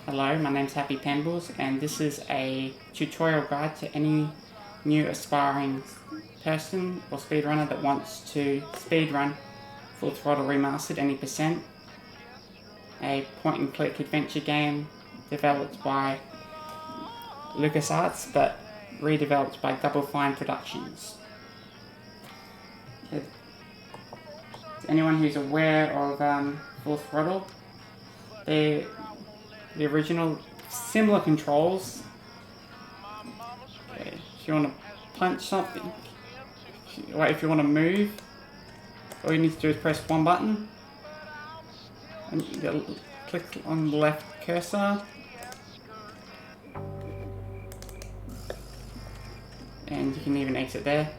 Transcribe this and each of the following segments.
Hello, my name's Happy Pambles, and this is a tutorial guide to any new aspiring person or speedrunner that wants to speedrun Full Throttle Remastered any percent, a point-and-click adventure game developed by LucasArts but redeveloped by Double Fine Productions. To anyone who's aware of Full Throttle, the original similar controls. Okay, if you want to punch something, if you want to move, all you need to do is press one button and you click on the left cursor and you can even exit there.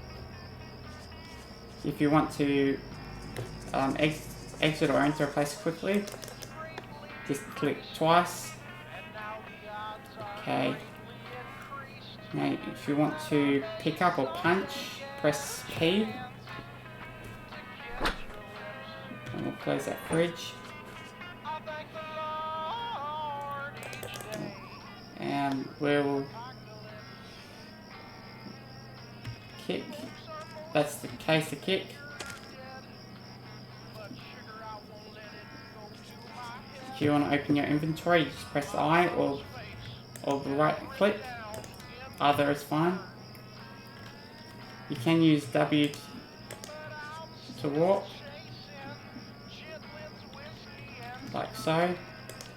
If you want to exit or enter a place quickly, just click twice. Okay. Now, if you want to pick up or punch, press P. And we'll close that fridge. And we'll kick. That's the case to kick. If you want to open your inventory, you just press I or the right click. Either is fine. You can use W to warp, like so.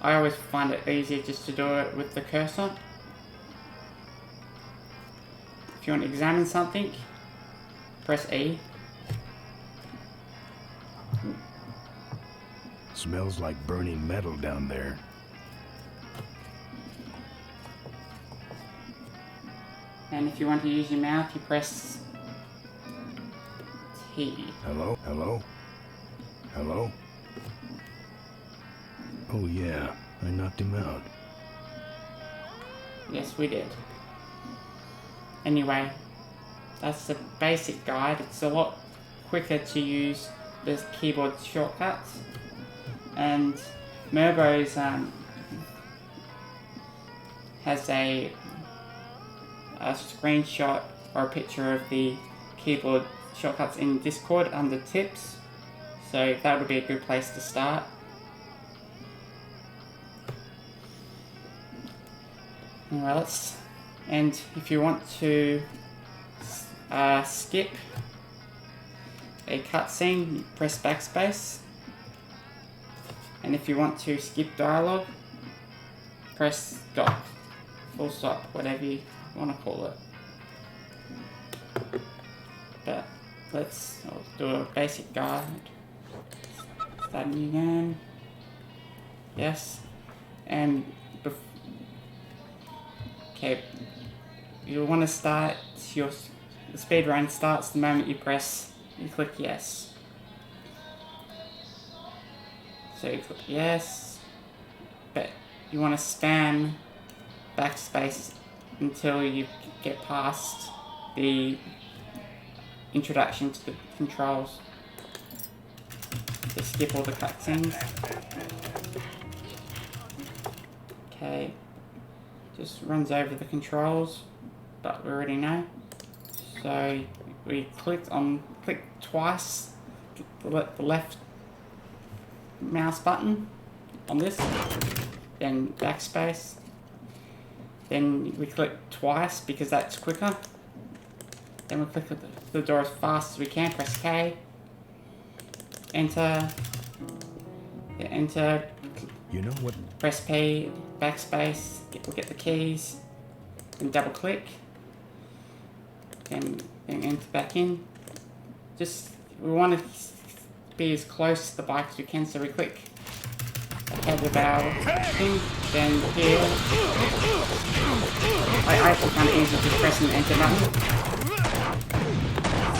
I always find it easier just to do it with the cursor. If you want to examine something, press E. Smells like burning metal down there. And if you want to use your mouth, you press T. Hello? Hello? Hello? Oh yeah, I knocked him out. Yes, we did. Anyway, that's the basic guide. It's a lot quicker to use the keyboard shortcuts. And Merbo's has a screenshot or a picture of the keyboard shortcuts in Discord under tips, so that would be a good place to start. Anyway, and if you want to skip a cutscene, press backspace. And if you want to skip dialogue, press stop, full stop, whatever you want to call it. But I'll do a basic guide. Starting again. Yes. And okay, you want to start the speed run starts the moment you click yes. So you click yes, but you want to spam backspace until you get past the introduction to the controls. Just skip all the cutscenes. Okay, just runs over the controls, but we already know. So we click twice the left mouse button on this, then backspace. Then we click twice because that's quicker. Then we click the door as fast as we can, press K. Enter. Enter. You know what? Press P, backspace, we'll get the keys. Then double click. Then enter back in. We want to be as close to the bike as we can, so we click ahead of our thing, then here. I actually find it easy just pressing the enter button.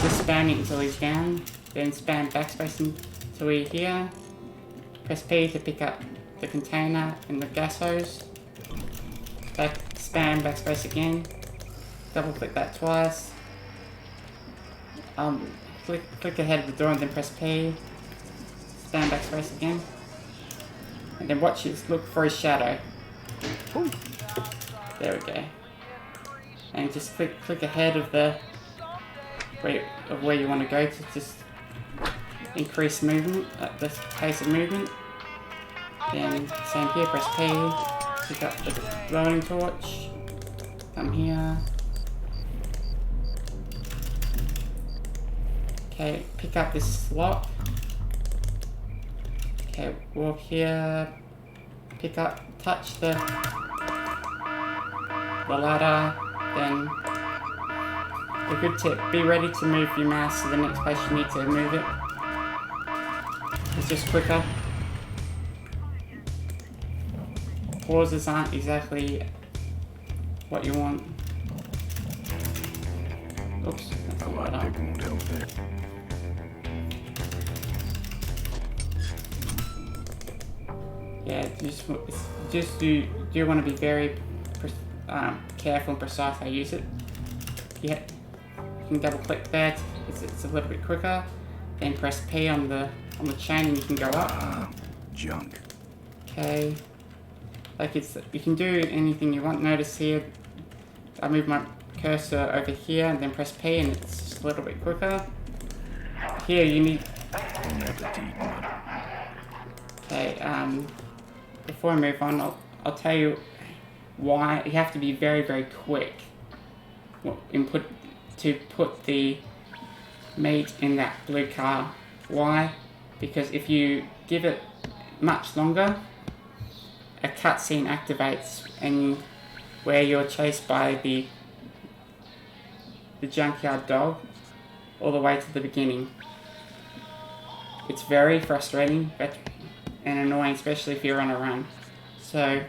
Just spamming until he's down, then spam backspace until we're here. Press P to pick up the container and the gas hose. Spam backspace again. Double click that twice. Click ahead of the door and then press P. Spam backspace again. And then look for his shadow. There we go. And just click ahead of where you want to go to just increase movement, the pace of movement. Then same here, press P, pick up the loading torch, come here. Okay, pick up this slot. Okay, walk here, pick up, touch the ladder, then a good tip, be ready to move your mouse to the next place you need to move it. It's just quicker. Pauses aren't exactly what you want. Oops, that's A lot pick won't help there. Yeah, you do want to be very careful and precise how you use it. Yeah, you can double click there. It's a little bit quicker. Then press P on the chain and you can go up. Junk. Okay. You can do anything you want. Notice here, I move my cursor over here and then press P and it's just a little bit quicker. Here you need. Okay. Before I move on, I'll tell you why you have to be very, very quick to put the meat in that blue car. Why? Because if you give it much longer, a cutscene activates and where you're chased by the junkyard dog all the way to the beginning. It's very frustrating and annoying, especially if you're on a run. So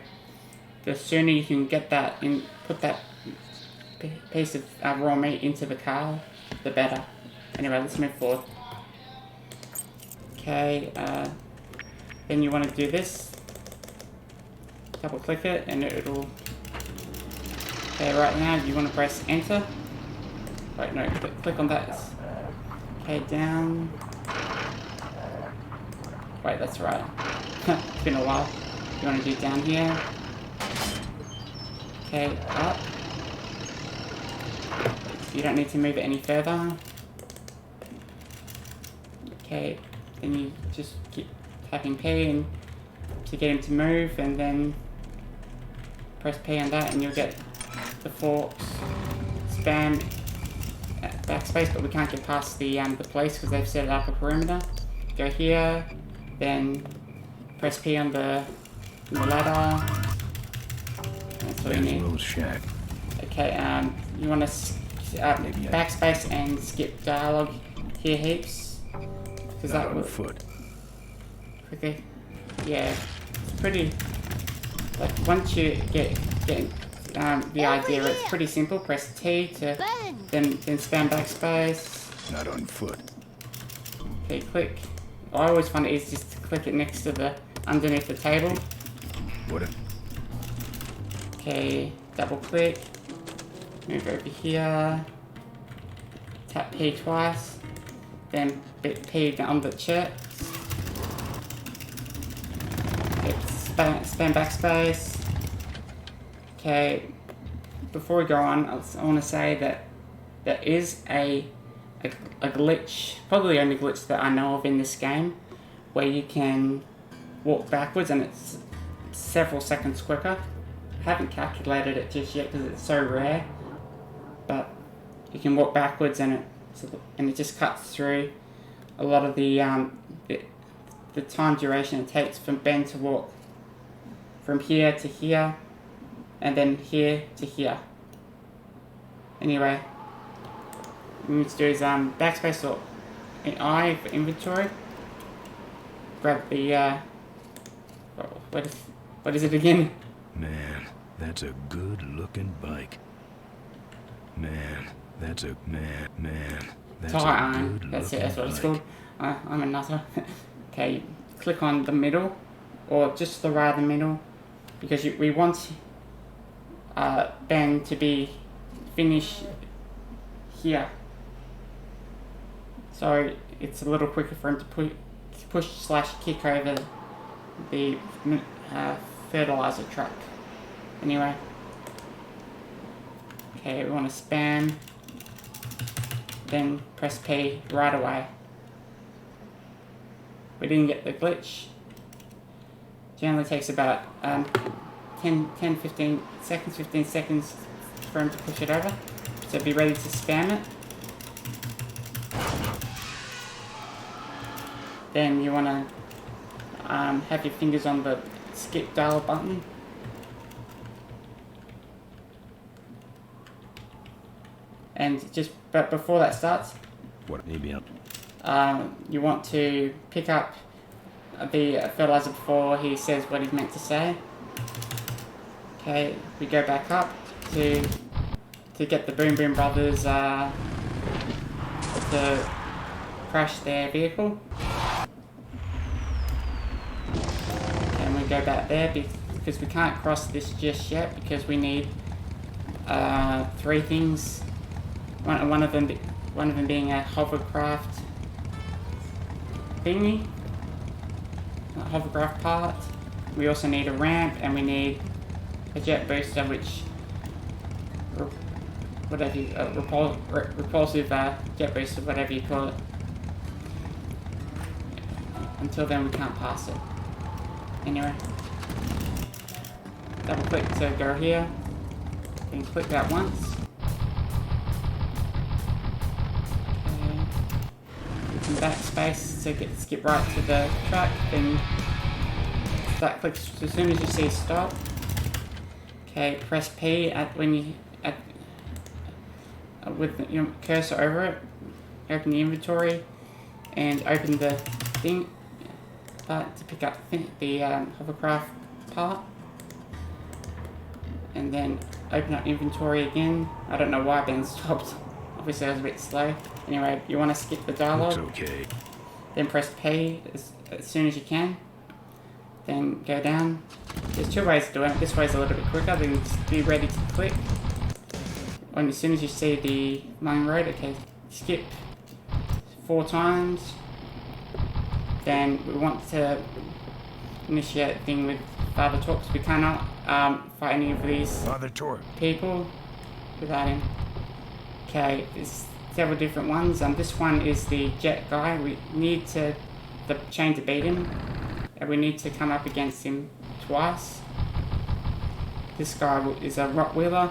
the sooner you can get that in, put that piece of raw meat into the car, the better. Anyway, let's move forward. Okay, then you want to do this. Double click it and it'll. Okay, right now you want to press enter. Wait, no, click on that. Okay, down. Wait, that's right. It's been a while. You want to do down here. Okay, up. You don't need to move it any further. Okay, then you just keep tapping P and to get him to move, and then press P on that and you'll get the forks. Spam backspace, but we can't get past the police because they've set up a perimeter. Go here, then press P on the ladder. That's what you need. Shack. Okay, you want to backspace and skip dialogue here heaps because that on will foot. Okay, yeah, it's pretty. Like once you get the idea, it's pretty simple. Press T to then spam backspace. Not on foot. Okay, click. I always find it easy just to click it next to underneath the table. What if? Okay, double click. Move over here. Tap P twice. Then P on the chest. Okay, spam backspace. Okay, before we go on, I want to say that there is a glitch, probably the only glitch that I know of in this game, where you can walk backwards and it's several seconds quicker. I haven't calculated it just yet because it's so rare, but you can walk backwards and it just cuts through a lot of the time duration it takes for Ben to walk from here to here and then here to here. Anyway, what we need to do is backspace or I for inventory. Grab the what is it again? Man, that's a good looking bike. Man, that's a Tire iron. good That's it. looking That's what it's bike. called. I'm a nutter. Okay, click on the middle, or just the right of the middle, because we want Ben to be finished here. So it's a little quicker for him to push/kick over the fertilizer truck. Anyway. Okay, we want to spam. Then press P right away. We didn't get the glitch. Generally takes about 15 seconds for him to push it over. So be ready to spam it. Then you want to have your fingers on the skip dial button. And but before that starts, What? Maybe I'll... you want to pick up the fertilizer before he says what he's meant to say. Okay, we go back up to get the Boom Boom Brothers to crash their vehicle. And we go back there because we can't cross this just yet because we need 3 things. One of them being a hovercraft thingy, a hovercraft part. We also need a ramp, and we need a jet booster, which repulsive jet booster, whatever you call it. Until then, we can't pass it. Anyway, double click to go here. Then click that once. Backspace to skip right to the track, then that clicks as soon as you see stop. Okay, press P with your cursor over it, open the inventory, and open the thing part to pick up the hovercraft part, and then open up inventory again. I don't know why Ben stopped. Obviously I was a bit slow. Anyway, you want to skip the dialogue. Looks okay. Then press P as soon as you can. Then go down. There's 2 ways to do it. This way's a little bit quicker. Then just be ready to click. When as soon as you see the main road, okay, skip 4 times. Then we want to initiate the thing with Father Talks. We cannot fight any of these Father Torque. people without him. Okay, there's several different ones. This one is the jet guy. We need the chain to beat him, and we need to come up against him twice. This guy is a Rottweiler.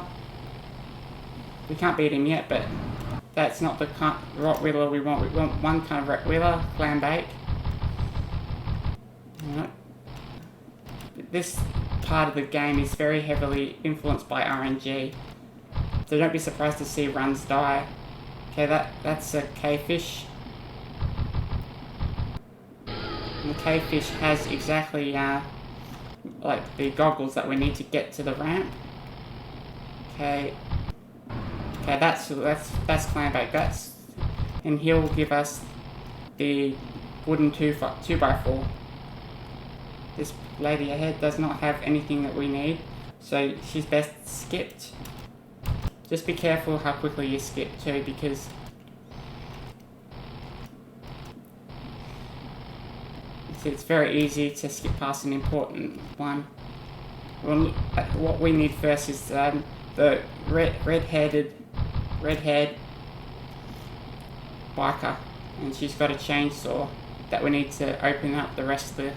We can't beat him yet, but that's not the kind of Rottweiler we want. We want one kind of Rottweiler, clam bake. Right. This part of the game is very heavily influenced by RNG. So don't be surprised to see runs die. Okay, that's a cavefish. And the cavefish has exactly like the goggles that we need to get to the ramp. Okay, that's Clambake. And he'll give us the wooden 2x4. This lady ahead does not have anything that we need, so she's best skipped. Just be careful how quickly you skip too, because it's very easy to skip past an important one. Well, what we need first is the red-haired biker, and she's got a chainsaw that we need to open up the rest of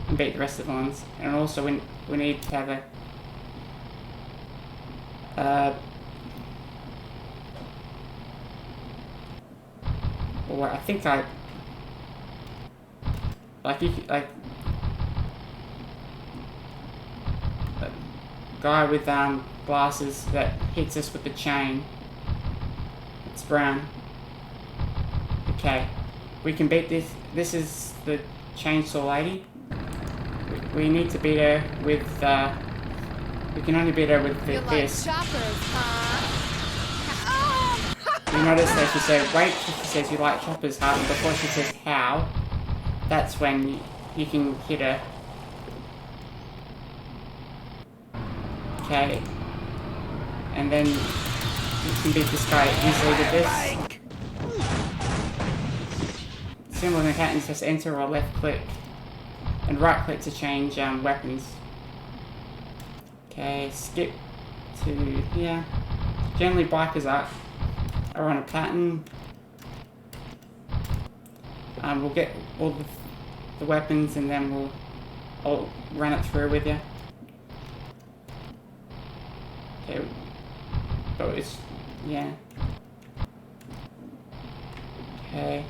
and beat the rest of the ones. And also we need to have or I think a guy with glasses that hits us with the chain. It's brown. Okay, we can beat this. This is the chainsaw lady. We need to beat her with we can only beat her with this. Choppers, huh? You notice that she said, wait, she says you like choppers, huh? And before she says how, that's when you can hit her. Okay. And then you can beat this guy easily with this. Similar mechanics, just enter or left click. And right click to change weapons. Okay, skip to here. Generally bikers are on a pattern. We'll get all the weapons and then I'll run it through with you. Okay, but it's, yeah. Okay.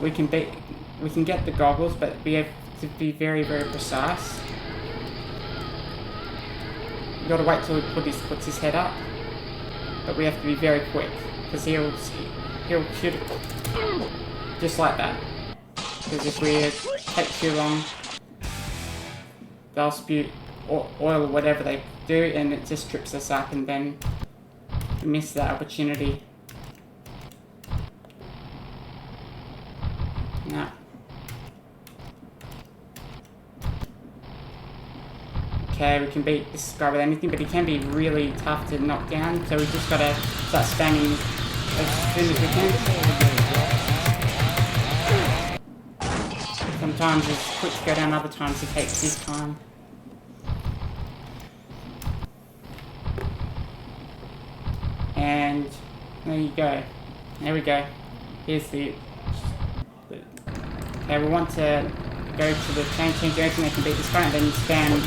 We can get the goggles, but we have to be very, very precise. You gotta wait till he puts his head up, but we have to be very quick because he'll shoot it just like that. Because if we take too long, they'll spew oil or whatever they do, and it just trips us up, and then we miss that opportunity. No. Okay, we can beat this guy with anything, but he can be really tough to knock down, so we just gotta start spamming as soon as we can. Sometimes it's quick to go down, other times it takes his time. And there you go. There we go. Here's the okay, we want to go to the change everything that can beat this guy, and then spam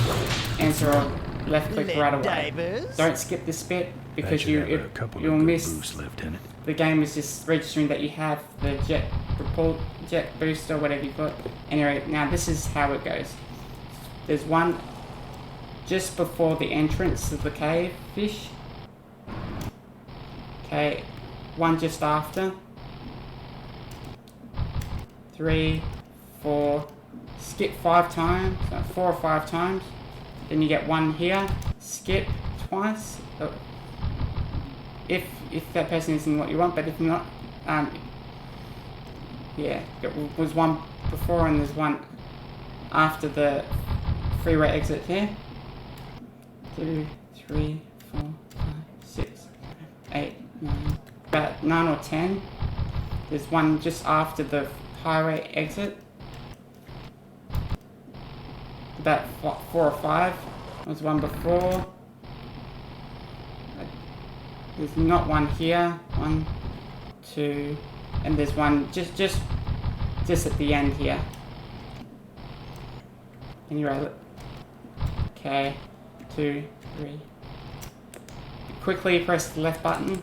answer or left click right away. Don't skip this bit because you'll miss. The game is just registering that you have the jet booster, whatever you got. Anyway, now this is how it goes. There's one just before the entrance of the cave fish. Okay, one just after. 3, 4, skip 5 times, 4 or 5 times. Then you get one here, skip twice. If that person isn't what you want, but if not, yeah, there was one before and there's one after the freeway exit here. 2, 3, 4, 5, 6, 8, 9, about 9 or 10. There's one just after the highway exit. About 4 or 5. There's one before. There's not one here. 1, 2, and there's one just at the end here. Anyway, okay, 2, 3. Quickly press the left button,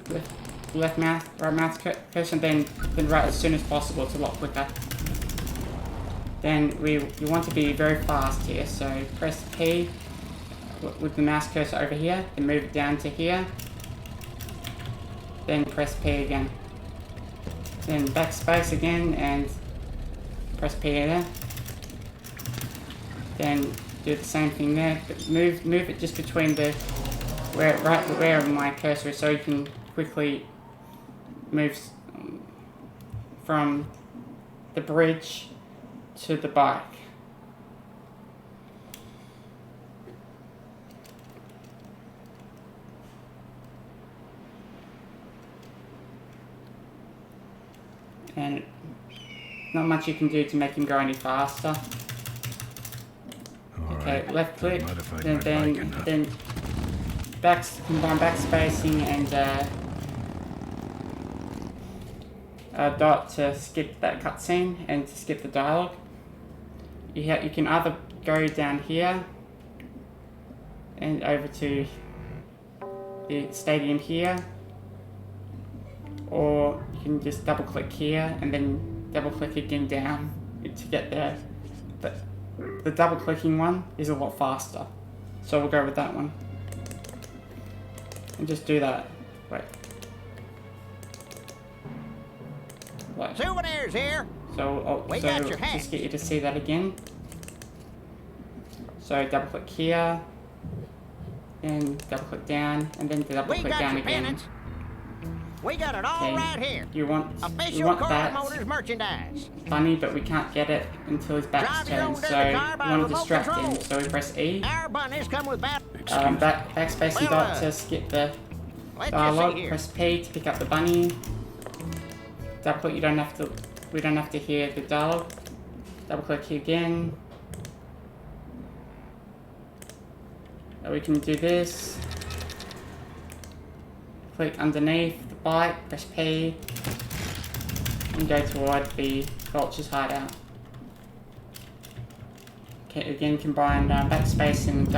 right mouse cursor, and then right as soon as possible. It's a lot quicker. Then you want to be very fast here, so press P with the mouse cursor over here, then move it down to here, then press P again, then backspace again and press P there, then do the same thing there, but move it just between the where my cursor is, so you can quickly move from the bridge to the bike. And not much you can do to make him go any faster. Okay, right. Left click, then combine backspacing and dot to skip that cutscene and to skip the dialogue. You can either go down here and over to the stadium here, or you can just double click here and then double click again down to get there. But the double clicking one is a lot faster, so we'll go with that one and just do that. Wait. Souvenirs here. So we got your hat. Just get you to see that again. So double click here, and double click down, and then double click down again. Pennants. We got it all right here. You want that Motors merchandise. Funny, but we can't get it until his back's turned. So we want to distract him. So we press E. Our bunnies come with backspace and dot to skip the dialogue. Press P to pick up the bunny. Double click. We don't have to hear the dialogue. Double click here again. we can do this. Click underneath the bike, press P, and go toward the vulture's hideout. Okay, again, combine backspace and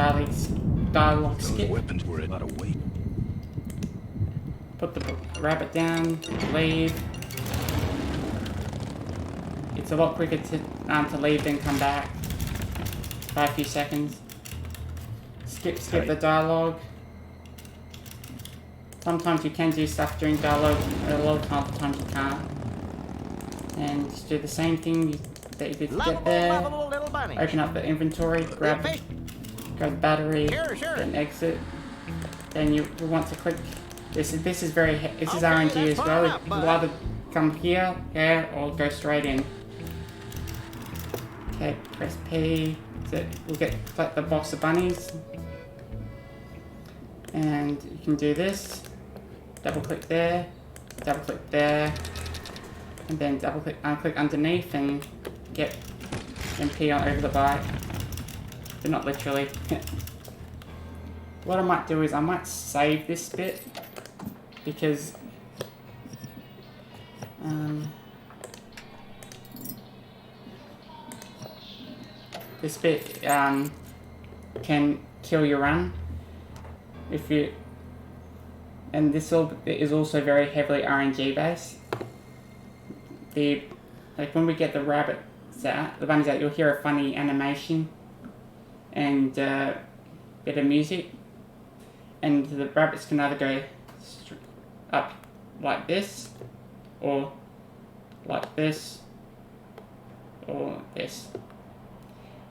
dialogue Those skip. weapons were a lot of weight. Put the rabbit down, leave. It's a lot quicker to leave than come back by a few seconds. Skip the dialogue. Sometimes you can do stuff during dialogue, but a lot of times you can't. And just do the same thing that you did to get there. Little bunny. Open up the inventory, grab the battery, Sure. then exit. Then you want to click. This is Okay, RNG as that's well. far enough, You'll bud. either come here, or go straight in. Okay, press P. So we'll collect the box of bunnies. And you can do this. Double click there, and then click underneath and get MP on over the bike. But not literally. What I might do is I might save this bit because this bit can kill your run if you, and this is also very heavily RNG based. Like when we get the rabbits out, the bunnies out, you'll hear a funny animation and bit of music, and the rabbits can either go up like this, or like this, or this.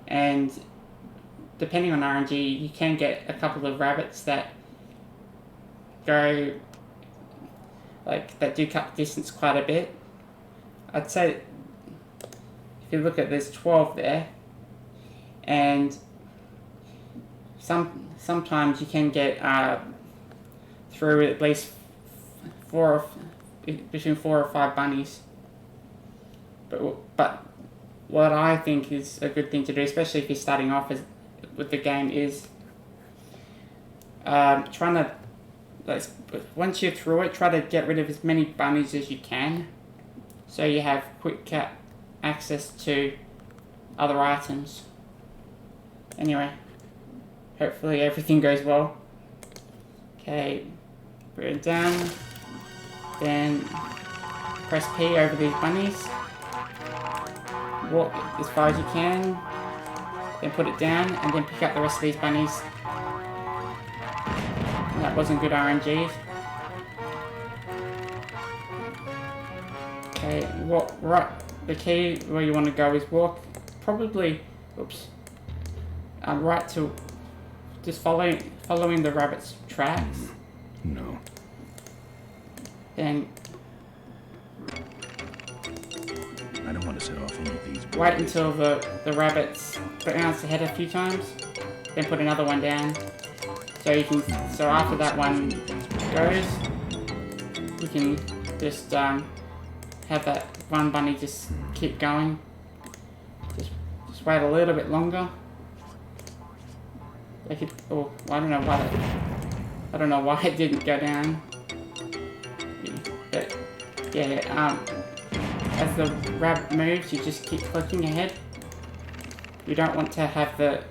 And depending on RNG, you can get a couple of rabbits that go that do cut the distance quite a bit. I'd say if you look at, there's 12 there, and sometimes you can get through at least between 4 or 5 bunnies. But what I think is a good thing to do, especially if you're starting off with the game, is trying to, once you're through it, try to get rid of as many bunnies as you can, so you have quick access to other items. Anyway, hopefully everything goes well. Okay, put it down, then press P over these bunnies. Walk as far as you can, then put it down, and then pick up the rest of these bunnies. And that wasn't good RNG. Okay, the key where you want to go is walk, probably, right to, just following the rabbit's tracks. No. Then I don't want to set off any of these boys. wait until the rabbits bounce ahead a few times, then put another one down. So you can, so after that one goes, you can just have that one bunny just keep going. Just wait a little bit longer. I don't know why it didn't go down. But yeah, as the rabbit moves, you just keep clicking ahead. You don't want to have the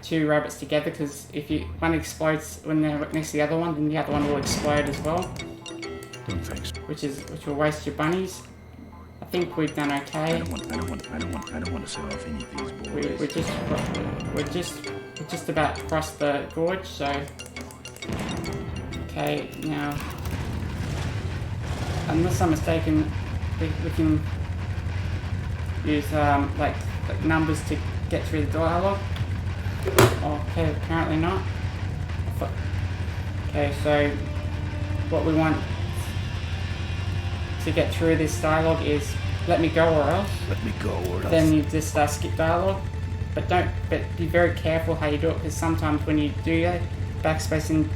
2 rabbits together, because if one explodes when they're next to the other one, then the other one will explode as well. No thanks. Which will waste your bunnies. I think we've done okay. I don't want to set off any of these boys. We're just about to cross the gorge, so okay, now unless I'm mistaken, we can use like numbers to get through the dialogue. Okay, apparently not. Okay, so what we want to get through this dialogue is let me go or else. Let me go or else. Then you just skip dialogue, but be very careful how you do it, because sometimes when you do that, backspacing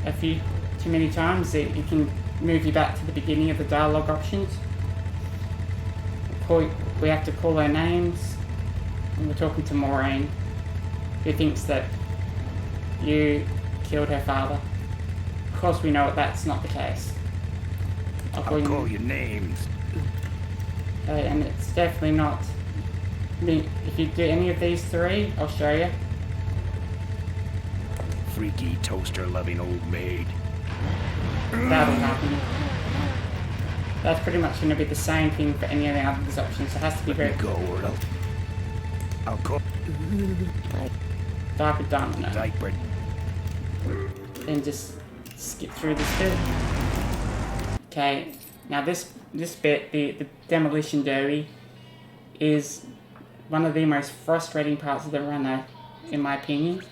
a few too many times, it can move you back to the beginning of the dialogue options. We have to call our names, and we're talking to Maureen, who thinks that you killed her father. Of course we know that's not the case. I'll call you names. And it's definitely not. I mean, if you do any of these three, I'll show you. Freaky toaster-loving old maid. That'll happen. That's pretty much going to be the same thing for any of the other options. So it has to be very. Go, or I'll call. Diaper domino. Diaper. And just skip through this bit. Okay, now this bit, the demolition derby, is one of the most frustrating parts of the runner, in my opinion.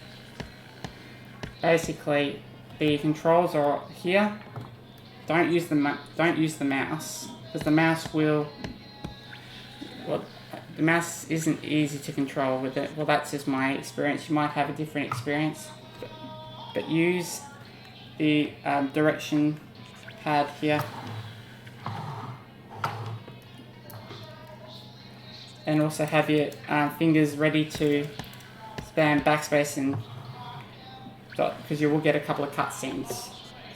Basically, the controls are here. Don't use the mouse, because the mouse will. Well, the mouse isn't easy to control with it. Well, that's just my experience. You might have a different experience, but use the direction pad here, and also have your fingers ready to spam backspace and dot, because you will get a couple of cutscenes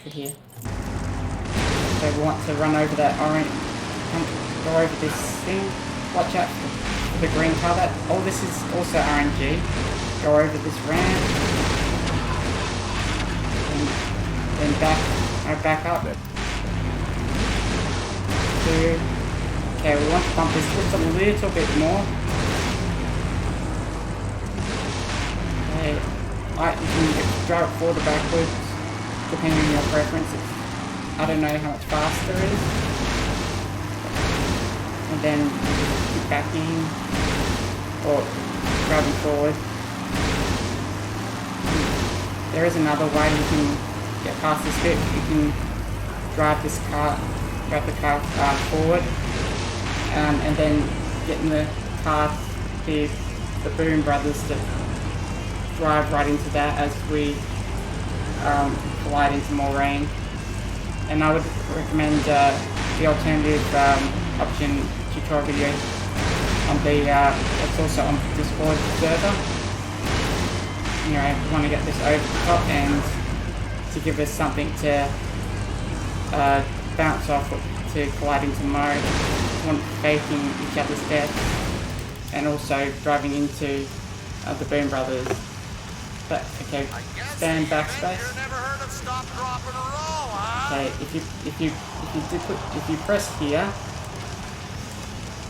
here. So we want to run over that orange, go over this thing. Watch out for the green colour. Oh, this is also RNG. Go over this ramp. And then back up. 2. Okay, we want to bump this just a little bit more. Okay, you can drive it forward or backwards, depending on your preference. I don't know how much faster it is. And then keep backing or driving forward. There is another way you can get past this bit. You can drive the car forward, and then get in the car, the Boom Brothers to drive right into that as we collide into more rain. And I would recommend the alternative option tutorial video on the it's also on the Discord server. You know, if we want to get this over the top and to give us something to bounce off to collide into mode, we want faking each other's death, and also driving into the Boom Brothers. But okay, stand backspace. Okay, if you press here,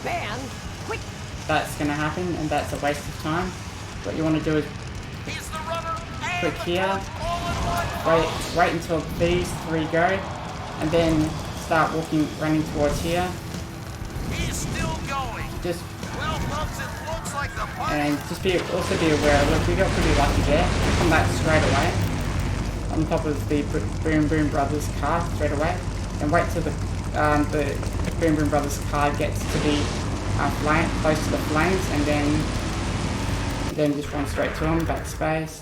Man, quick! that's gonna happen, and that's a waste of time. What you want to do is click here, wait until these three go, and then start running towards here. He's still going. Just Well, folks, it looks like the party. and just also be aware. Look, we got pretty lucky there. Click on that straight away, on top of the Boom Brothers car straight away, and wait till the Boom Brothers car gets to be close to the flames, and then just run straight to them. Backspace.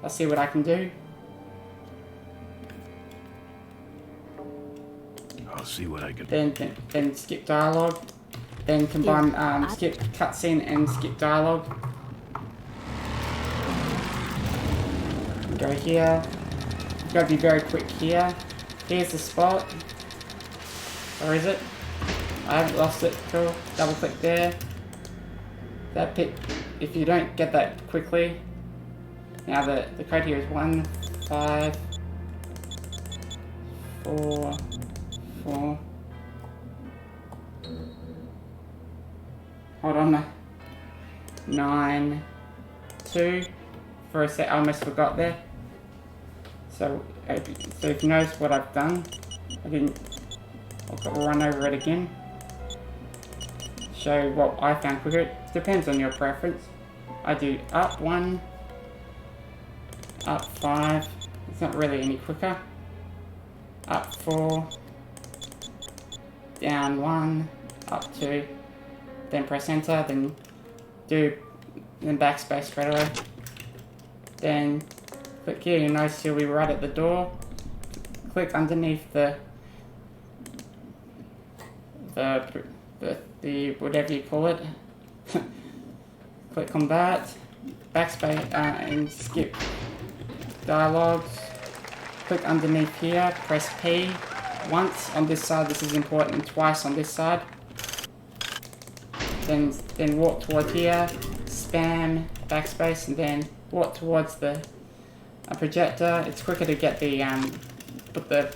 I'll see what I can do. I'll see what I can. Then skip dialogue. Then combine skip cutscene and skip dialogue. Go here. You've got to be very quick here. Here's the spot. Or is it? I haven't lost it. Cool. Double click there. That pit. If you don't get that quickly. Now the code here is 1, 5, 4, 4. Hold on. 9, 2. For a sec, I almost forgot there. So if you notice what I've done, I'll run over it again. Show what I found quicker. It depends on your preference. I do up 1, up 5. It's not really any quicker. Up 4, down 1, up 2. Then press enter. Then backspace straight away. Then click here. You notice you'll be right at the door. Click underneath the whatever you call it. Click on that. Backspace and skip dialogues. Click underneath here, press P once on this side, this is important, and twice on this side. Then walk toward here, spam backspace, and then walk towards the projector. It's quicker to get the put the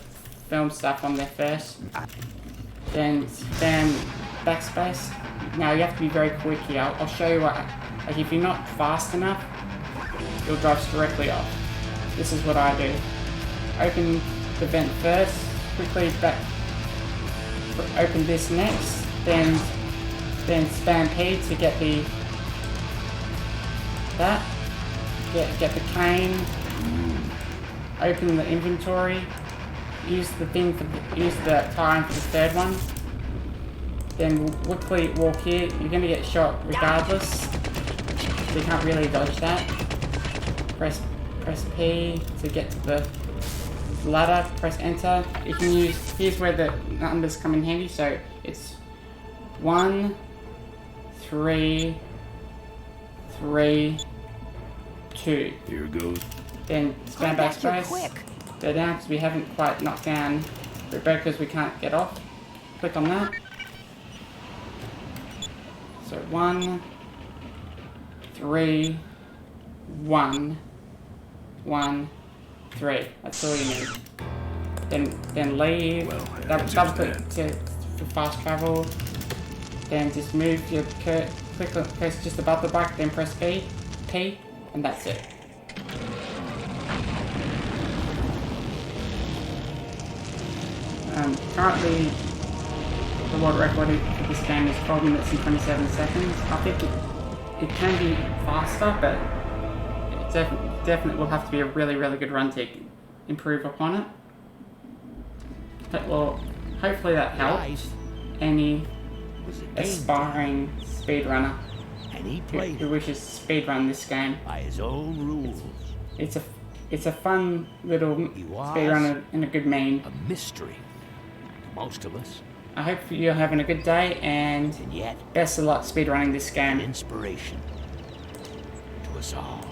film stuff on there first. Then spam backspace. Now you have to be very quick here. I'll show you what. Like if you're not fast enough, you'll drive directly off. This is what I do. Open the vent first. Quickly back. Open this next. Then spam P to get the get the cane. Open the inventory. Use the time for the third one. Then quickly walk here. You're gonna get shot regardless. So you can't really dodge that. Press P to get to the ladder. Press enter. You can use. Here's where the numbers come in handy. So it's 1, 3, 3, 2. Here goes. Then spam backspace. Go down because we haven't quite knocked down Rebecca because we can't get off. Click on that. So 1, 3, 1, 1, 3. That's all you need. Then leave. Well, Double click for fast travel. Then just move your press just above the bike. Then press P, and that's it. Currently, the world record for this game is 12 minutes and 27 seconds. I think it can be faster, but it definitely will have to be a really, really good run to improve upon it. But, well, hopefully that helps any aspiring speedrunner who wishes to speedrun this game. By his own rules. It's a fun little speedrunner and a good meme. A mystery to most of us. I hope you're having a good day, and yet best of luck speedrunning this game. An inspiration to us all.